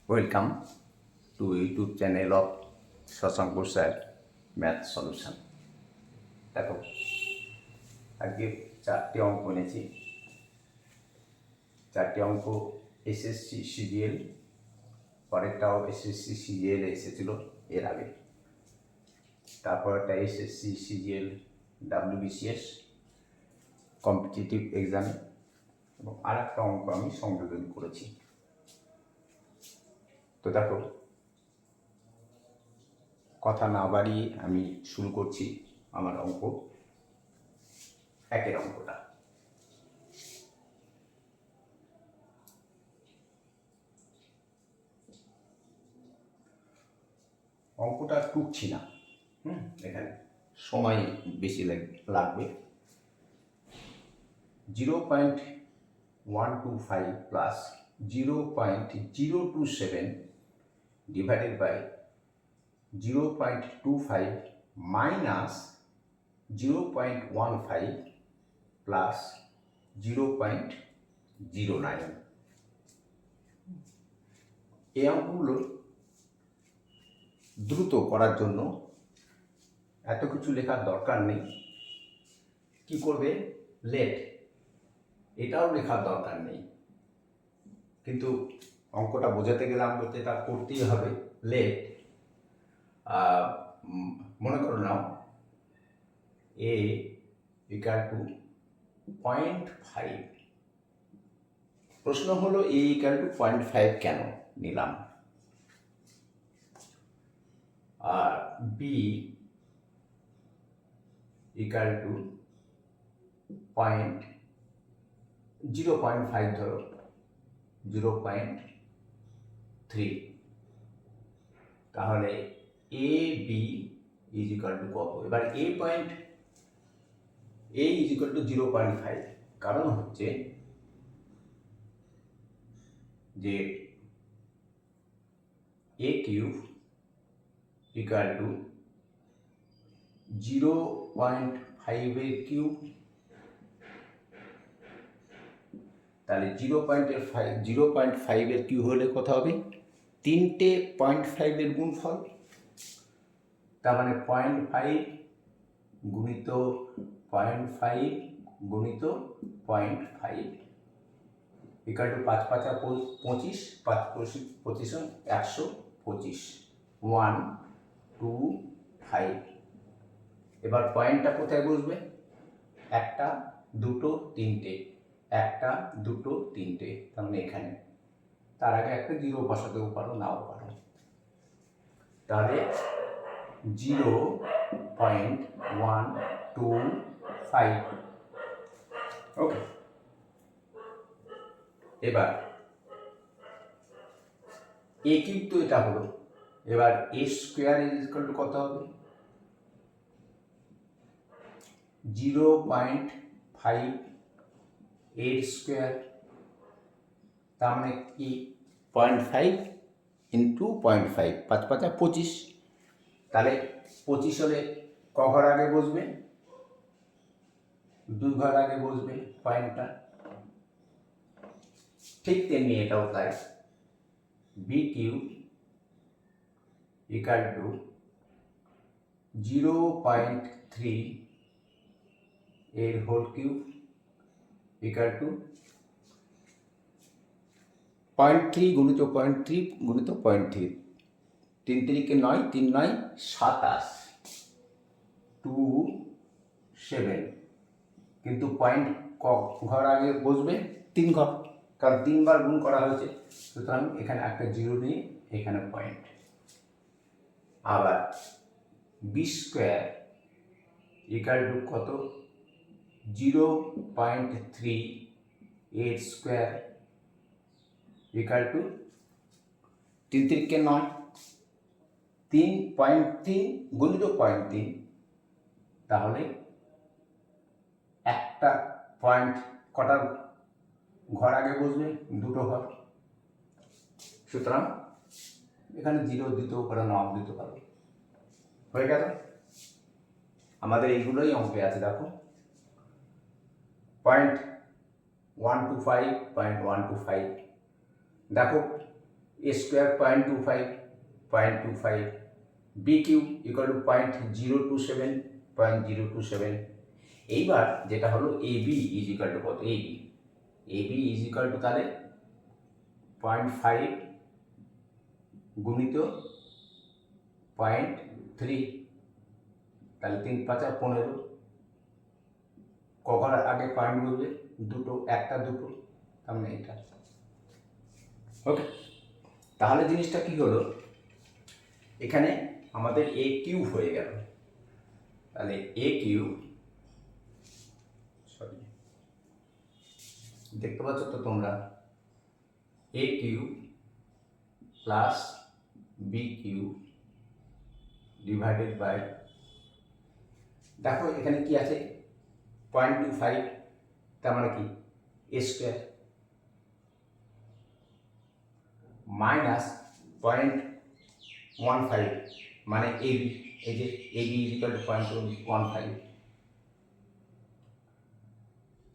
Welcome to YouTube channel of Shashank sir math solution. দেখো, আজকে 4টে অঙ্ক এনেছি। 4টে অঙ্ক এসএসসি সিজিএল, পরেরটাও এসএসসি সিজিএল এসেছিল এর আগে, তারপর একটা SSC CGL WBCS competitive exam, এবং আর একটা অঙ্ক আমি সংযোজন করেছি। তো দেখো, কথা না বাড়িয়ে আমি শুরু করছি আমার অঙ্ক, একের অঙ্কটা। অঙ্কটা টুকছি না, এখানে সময় বেশি লাগবে। 0.125 plus 0.027 divided by 0.25 minus 0.15 plus 0.09। এই অঙ্কগুলো দ্রুত করার জন্য এত কিছু লেখার দরকার নেই। কি করবে? লেট, এটাও লেখার দরকার নেই, কিন্তু অঙ্কটা বোঝাতে গেলে আমাকে এটা করতেই হবে। লেট, মনে করো নাও এ ইকুয়াল টু 0.5। প্রশ্ন হলো এ ইকুয়াল টু 0.5 কেন নিলাম, আর বি ইকুয়াল টু 0.5, ধরো 0.3, তাহলে এ বি ইজ ইকুয়াল টু কত? এবার এ ইজ ইকুয়াল টু 0.5, কারণ হচ্ছে যে এ কিউব ইকুয়াল টু 0.5 এর কিউব, তাহলে 0.5 এর কিউব হলে কত হবে? 3টে 0.5 এর গুণফল, তার মানে 0.5 গুণিত 0.5 গুণিত 0.5 ইকুয়াল টু 5 5 25, 5 25 125, 1 2 5। এবার পয়েন্টটা কোথায় বসবে? একটা দুটো তিনটে, একটা দুটো তিনটে, তার মানে এখানে। তার আগে একটা জিরো বসাতেও পারো, নাও পারো। তাহলে 0.125। ওকে, এবার এ কিউব তো এটা হলো। এবার এ স্কোয়ার ইজ ইকুয়াল টু কত হবে? 0.5 এর স্কোয়ার, তার মানে কি 0.5 ইন্টু 0.5, 5 5 25। তাহলে 25 হলে ক ঘর আগে বসবে? 2 ঘর আগে বসবে পয়েন্টটা। ঠিক তেমনি এটাও তাই, বি কিউব ইকুয়াল টু 0.3 এর হোল কিউব ইকুয়াল টু 0.3 গুণিত 0.3 গুণিত 0.3, 3 3 9, 3 9 27, 27। কিন্তু পয়েন্ট ক ঘর আগে বসবে? 3 ঘর, কারণ 3 বার গুণ করা হয়েছে, সুতরাং এখানে একটা জিরো নিয়ে এখানে পয়েন্ট। আবার বি স্কোয়ার ইকুয়াল টু কত? 0.3 এর স্কোয়ার ইকুয়াল টু 3 3 9, 3.3 গুণিত 0.3, তাহলে একটা পয়েন্ট কটা ঘর আগে বসবে? দুটো ঘর, সুতরাং এখানে জিরো দিতেও পারো, নাও দিতে পারো। হয়ে গেল। আমাদের এইগুলোই অঙ্কে আছে। দেখো 0.125, 0.125, দেখো A square 0.25 B cube equal to 0.027 এইবার যেটা হলো A B is equal to কত, A B is equal to তাহলে 0.5 গুণিত 0.3, তাহলে 3 5 15, কখন আগে পয়েন্ট বলবে, দুটো, একটা দুটো, তার মানে এটা। ওকে, তাহলে জিনিসটা কি হলো, এখানে আমাদের এ কিউব হয়ে গেল। তাহলে এ কিউব, সরি দেখতে পাচ্ছ তো তোমরা, A cube plus B cube divided by, দেখো এখানে কি আছে 0.25, তার মানে কি এ স্কোয়ার মাইনাস 0.15 মানে এবি, এই যে AB is equal to 0.15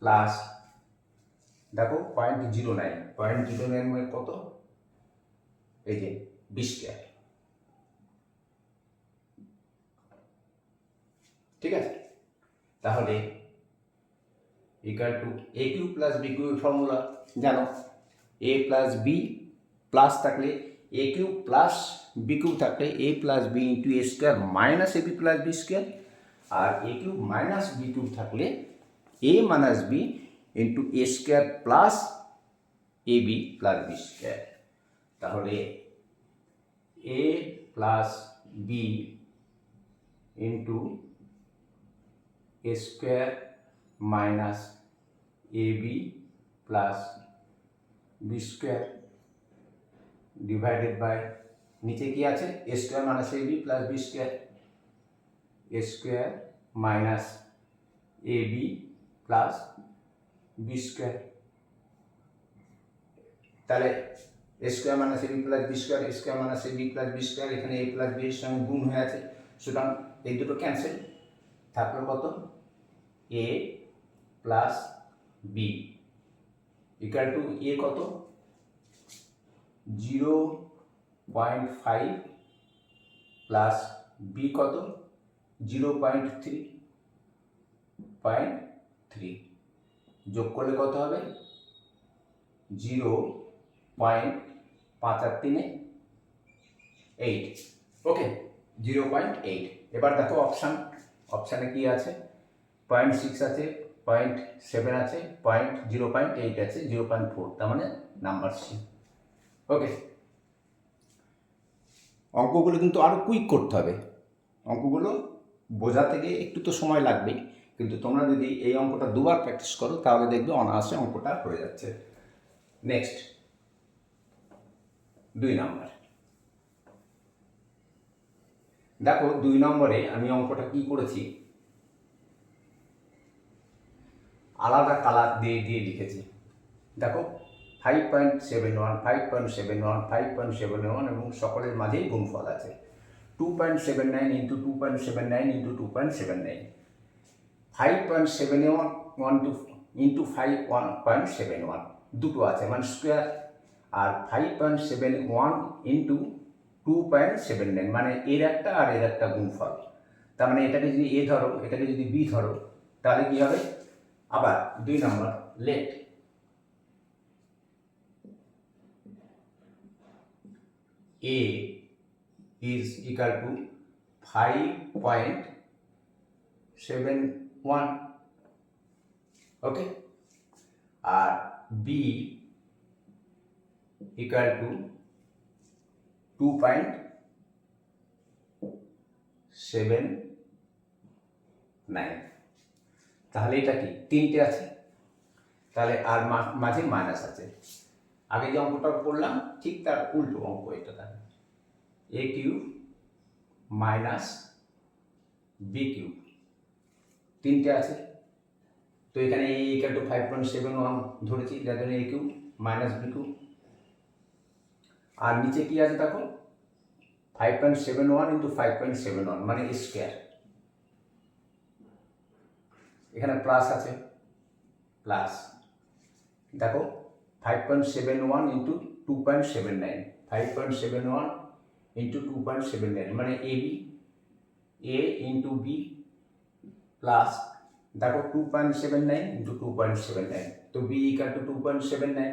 plus, দেখো 0.09 মানে কত, এই যে বি স্কোয়ার। ঠিক আছে, তাহলে equal to A cube plus B cube formula জানো, এ প্লাস বি প্লাস থাকলে A cube plus B cube থাকলে A plus B into A square minus A B plus B square, আর A cube minus B cube থাকলে A minus B into A square plus A B plus B square. তাহলে A plus B into A square minus A B plus B square divided by, নিচে কি আছে এ square minus A B plus B square, A square minus A B plus B square. তাহলে এ square minus A B plus B square, A square minus A B plus B square, এখানে এ plus B এর সঙ্গে গুণ হয়ে আছে, সুতরাং এই দুটো ক্যান্সেল, থাকলো কত এ প্লাস বি ইকুয়াল টু এ কত 0.5 প্লাস বি কত 0.3 যোগ করলে কত হবে 0.538। ওকে, 0.8। এবার দেখো অপশানে কি আছে, 0.6 আছে, 0.7 আছে, 0.8 আছে, 0.4, তার মানে নাম্বার সি। ওকে, অঙ্কগুলো কিন্তু আরও কুইক করতে হবে, অঙ্কগুলো বোঝা থেকে একটু তো সময় লাগবেই, কিন্তু তোমরা যদি এই অঙ্কটা দুবার প্র্যাকটিস করো তাহলে দেখবে অনায়াসে অঙ্কটা হয়ে যাচ্ছে। নেক্সট 2 নম্বর, দেখো 2 নম্বরে আমি অঙ্কটা কি করেছি, আলাদা কালার দিয়ে লিখেছি। দেখো 5.71, 5.71, 5.71 এবং সকলের মাঝেই গুণফল আছে 2.79 ইন্টু 2.79 ইন্টু 2.79, 5.71 ইন্টু 5.71 দুটো আছে মানে স্কোয়ার, আর 5.71 ইন্টু 2.79 মানে এর একটা আর এর একটা গুণফল। তার মানে এটাকে যদি এ ধরো, এটাকে যদি বি ধরো, তাহলে কি হবে, আবার 2 নম্বর let A is equal to 5.71, okay, আর B equal to 2.79। তাহলে এটা কি তিনটে আছে, তাহলে আর মাঝে মাইনাস আছে। আগে যে অঙ্কটা করলাম ঠিক তার উল্টো অঙ্ক এটা, তাহলে এ কিউব মাইনাস বি কিউব তিনটে আছে, তো এখানে এ ইকুয়াল টু 5.71 ধরেছি, যার জন্য এ কিউব মাইনাস বি কিউব, আর নিচে কি আছে দেখো 5.71 ইন্টু 5.71 মানে স্কোয়ার, এখানে প্লাস আছে, প্লাস দেখো 5.71 ইন্টু 2.79, 5.71 ইন্টু 2.79 মানে এবি, এ ইন্টু বি প্লাস দেখো 2.79 ইন্টু 2.79, তো বি ইকাল টু 2.79,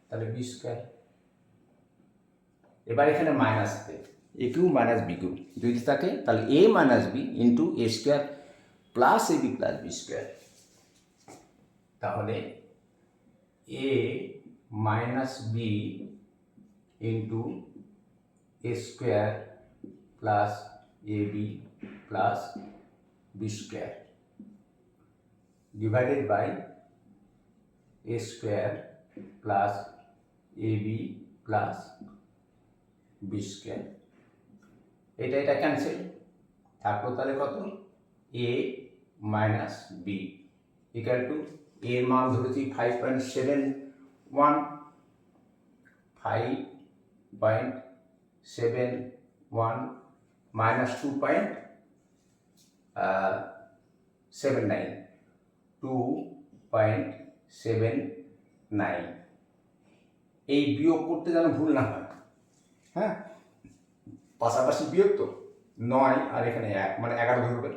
তাহলে বি স্কোয়ার। এবার এখানে মাইনাস আছে, A cube minus B cube যদি থাকে তাহলে A minus B into A square plus A B plus B square. তাহলে A minus B into A square plus A B plus B square divided by A square plus A B plus B square. এটা cancel, থাকলো তাহলে কত, A minus B equal to এর মান ধরেছি 5.71, 5.71 minus 2.79, 2.79। এই বিয়োগ করতে যেন ভুল না হয়, হ্যাঁ পাশাপাশি বিয়োগ তো, 9 আর এখানে 1 মানে 11 ধরবে,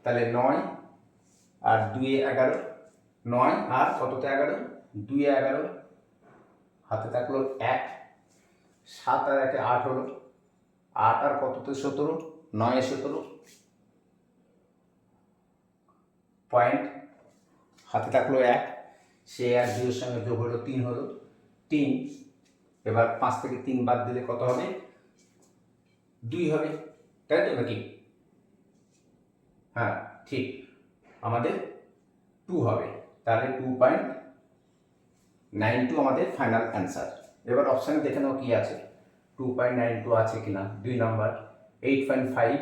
তাহলে 9 আর 2 11, 9 আর কততে 11, 2 11, হাতে থাকলো 1, 7 আর 1 8 হলো, 8 আর কততে 17, 9 17, পয়েন্ট হাতে থাকলো 1, সে আর 2 এর সঙ্গে যোগ হলো 3 হলো 3। এবার 5 থেকে 3 বাদ দিলে কত হবে, 2 হবে, তাই তো নাকি? হ্যাঁ ঠিক, আমাদের 2 হবে, তাহলে 2.92 আমাদের ফাইনাল অ্যান্সার। এবার অপশানে দেখে নাও কি আছে, 2.92 আছে কিনা। 2 নম্বর 8.5,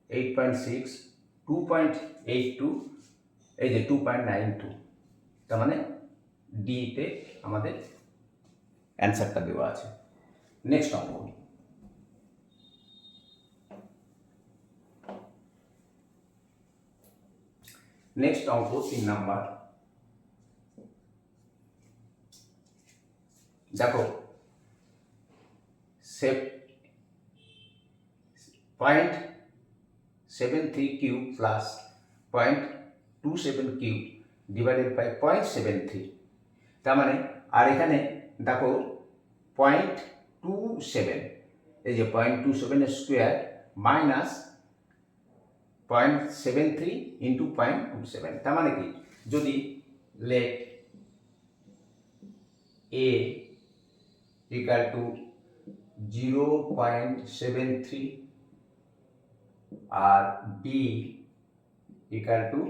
8.6, 2.82, এই যে 2.92, তার মানে ডিতে আমাদের অ্যান্সারটা দেওয়া আছে। নেক্সট অঙ্ক, নেক্সট অঙ্ক 3 নাম্বার। দেখো 0.73 cube plus 0.27 cube divided by 0.73, তার মানে আর এখানে দেখো 0.27, এই যে 0.27 স্কোয়ার মাইনাস 0.73 ইন্টু 0.27, তার মানে কি, যদি লেট এ ইকাল টু 0.73 আর বি ইকাল টু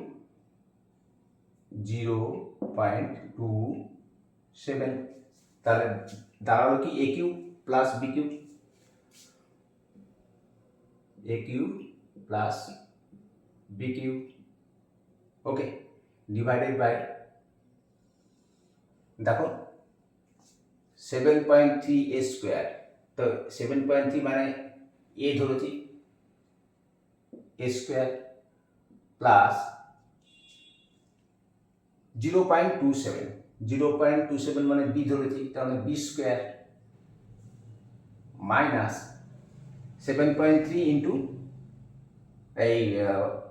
0.27, তাহলে দাঁড়ালো কি A cube plus B cube, A cube plus B cube, okay, divided by দেখো 7.3 এ স্কোয়ার, তো 7.3 মানে এ ধরেছি এ স্কোয়ার প্লাস 0.27, 0.27 মানে বি ধরেছি, তাহলে বি স্কোয়ার মাইনাস 7.3 ইন্টু এই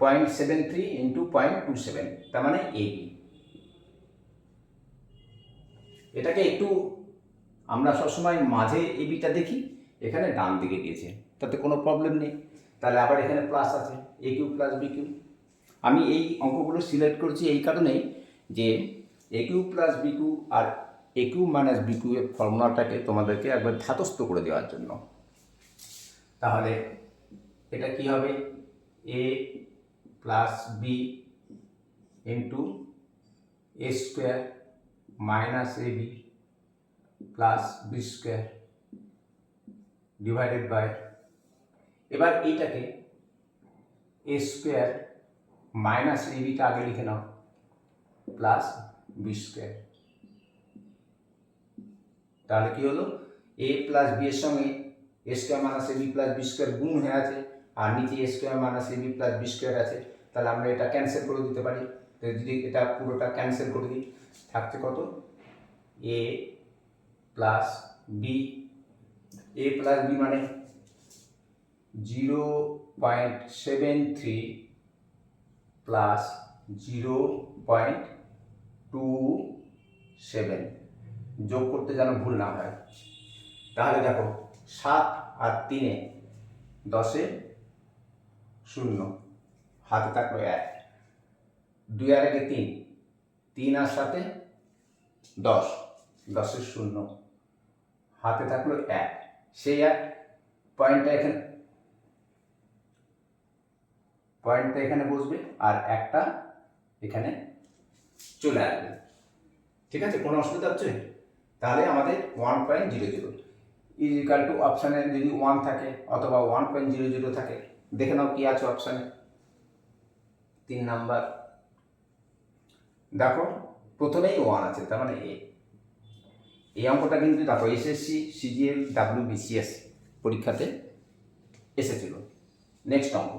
0.73 ইন্টু 0.27, তার মানে এ বি। এটাকে একটু আমরা সবসময় মাঝে এ বিটা দেখি, এখানে ডান দিকে দিয়েছে, তাতে কোনো প্রবলেম নেই। তাহলে আবার এখানে প্লাস আছে, A cube plus B Q. আমি এই অঙ্কগুলো সিলেক্ট করছি এই কারণেই যে এ cube plus B Q R A cube minus B Q এর ফর্মুলাটাকে তোমাদেরকে একবার ধাতস্থ করে দেওয়ার জন্য। তাহলে এটা কি হবে, A plus B into A square minus A B plus B square divided by, এবার এইটাকে এ স্কোয়ার মাইনাস এ বিটা আগে লিখে নাও প্লাস বি স্কোয়ার। তাহলে কি হলো, এ প্লাস বি এর সঙ্গে এ square minus A B plus B square গুণ হয়ে আছে, আর নিচে এ square minus A B plus B square আছে, তাহলে আমরা এটা ক্যান্সেল করে দিতে পারি। তো যদি এটা পুরোটা ক্যান্সেল করে দিই, থাকছে কত, এ প্লাস বি, এ প্লাস বি মানে 0.73 প্লাস 0.27, যোগ করতে যেন ভুল না হয়। তাহলে দেখো 7 আর 3 10 0, হাতে থাকলো 1, 2 আর 1 3, 3 আর 7 10, 10 0, হাতে থাকলো 1, সেই 1 পয়েন্টটা এখানে বসবে আর একটা এখানে চলে আসবে। ঠিক আছে, কোনো অসুবিধা হচ্ছে? তাহলে আমাদের 1.00 ইজ ইকাল টু, অপশানে যদি 1 থাকে অথবা 1.00 থাকে, দেখে নাও কি আছে অপশানে। 3 নাম্বার দেখো, প্রথমেই 1 আছে, তার মানে এই অঙ্কটা কিন্তু দেখো এসএসসি, সিজিএল, WBCS পরীক্ষাতে এসেছিল। নেক্সট অঙ্ক,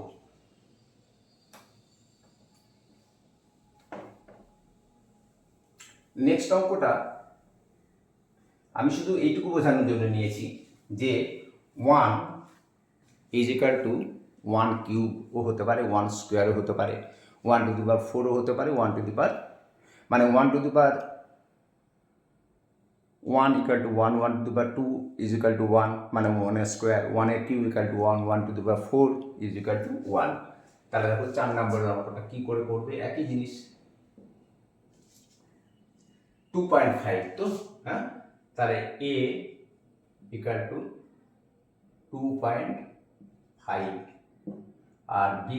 নেক্সট অঙ্কটা আমি শুধু এইটুকু বোঝানোর জন্য নিয়েছি যে 1 ইজ ইকাল টু 1 কিউবও হতে পারে, 1 স্কোয়ারও হতে পারে, 1 টু দি পাওয়ার 4ও হতে পারে, 1 টু দি পাওয়ার মানে 1 to the power 1 equal to 1, 1 to the power 2 is equal to 1, মানে 1 স্কোয়ার, 1 এর cube equal to 1, 1 to the power 4 is equal to 1। তাহলে দেখো 4 নম্বরের অঙ্কটা কী করে করবে, একই জিনিস 2.5, তো হ্যাঁ, তাহলে a ইকাল টু 2.5 আর b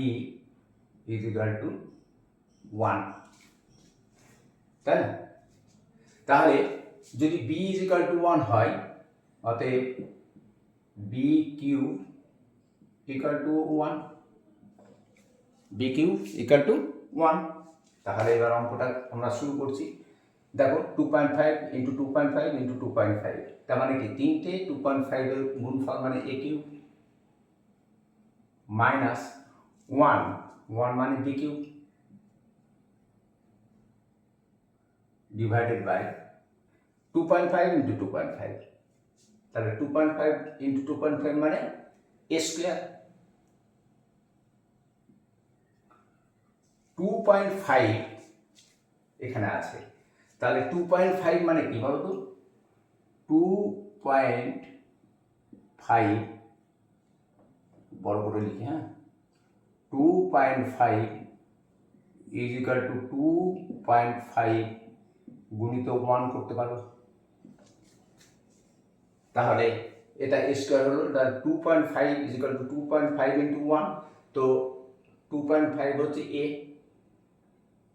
ইজ ইকাল টু 1, তাই না? তাহলে যদি b ইজ ইকাল টু 1 হয়, অতএব b cube equal to 1, b cube equal to 1। তাহলে এবার অঙ্কটা আমরা শুরু করছি। দেখো 2.5 ইন্টু 2.5 ইন্টু 2.5, তার মানে কি 3টে 2.5 এর গুণফল মানে a কিউব, মাইনাস 1 মানে b cube, divided by 2.5 into 2.5, তাহলে 2.5 ইন্টু 2.5 মানে a স্কোয়ার। 2.5 এখানে আছে, তাহলে 2.5 মানে কি বলতো, 2.5 বড় করে লিখি, হ্যাঁ, 2.5 ইজ ইকাল টু 2.5 গুণিত 1 করতে পারো, তাহলে এটা স্কোয়ার হলো, 2.5 ইজ ইকাল টু 2.5 ইন্টু 1, তো 2.5 হচ্ছে a,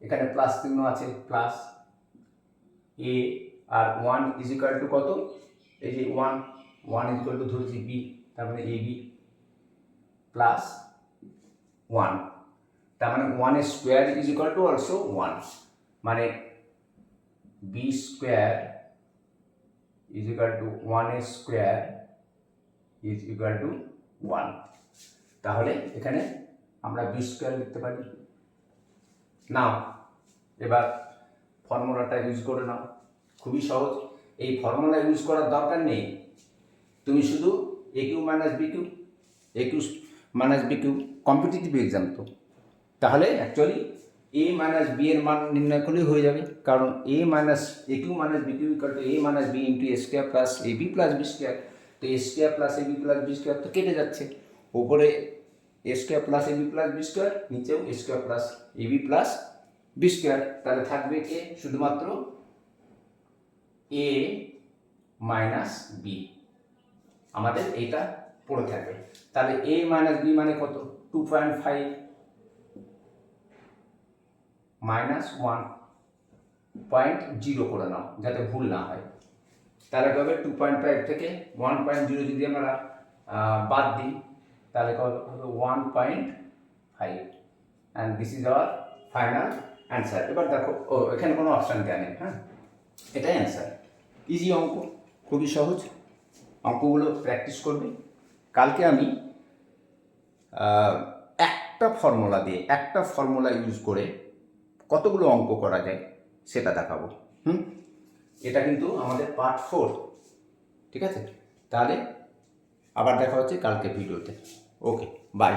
এখানে প্লাস চিহ্ন আছে, প্লাস a, আর 1 ইজ ইকাল টু কত, এই যে 1 ইজ ইকাল টু ধরেছি b, তার মানে ab প্লাস 1, তার মানে 1 square is equal two also 1, মানে b square is equal to 1 square is equal to 1। তাহলে এখানে আমরা b স্কোয়ার লিখতে পারি। নাও এবার ফর্মুলাটা ইউজ করে নাও, খুবই সহজ। এই ফর্মুলা ইউজ করার দরকার নেই, তুমি শুধু a cube minus b cube, a cube minus b cube competitive exam তো, তাহলে অ্যাকচুয়ালি a মাইনাস b এর মান নির্ণয় করলেই হয়ে যাবে, কারণ a cube minus b cube equal to a minus b into a square plus ab plus b square, তো a square plus ab plus b square তো কেটে যাচ্ছে, ওপরে a square plus ab plus b square, নিচেও a square plus ab plus b square, তাহলে থাকবে কে শুধুমাত্র a minus b, আমাদের এইটা পড়ে থাকবে। তাহলে a মাইনাস b মানে কত, 2.5 মাইনাস 1.0 করে নাও যাতে ভুল না হয়। তাহলে কবে 2.5 থেকে 1.0 যদি আমরা বাদ দিই, তাহলে কবে 1.5, and this is our final answer. এবার দেখো, এখানে কোনো অপশান দেওয়া নেই, হ্যাঁ, এটাই অ্যান্সার। ইজি অঙ্ক, খুবই সহজ, অঙ্কগুলো প্র্যাকটিস করবে। কালকে আমি একটা ফর্মুলা ইউজ করে কতগুলো অঙ্ক করা যায় সেটা দেখাবো। এটা কিন্তু আমাদের পার্ট 4, ঠিক আছে? তাহলে আবার দেখা হচ্ছে কালকে ভিডিওতে। ওকে, বাই।